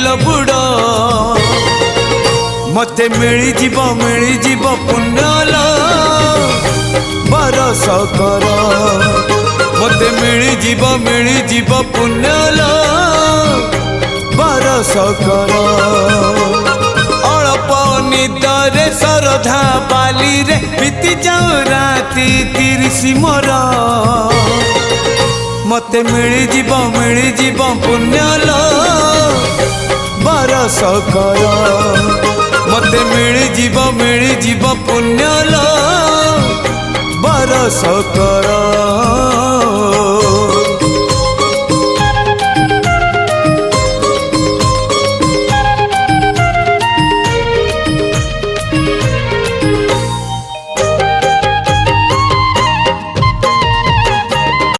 लो बुड़ मते मिली जीव पुण्यलो बरस कर मते मिली जीव पुण्यलो बरस कर अल्प निदरे सरधा बाली रे बीती जाऊ राती 30 मोर मते मिली जीव पुण्यलो बरस कर मते मिली जीव पुण्यलो बरस कर।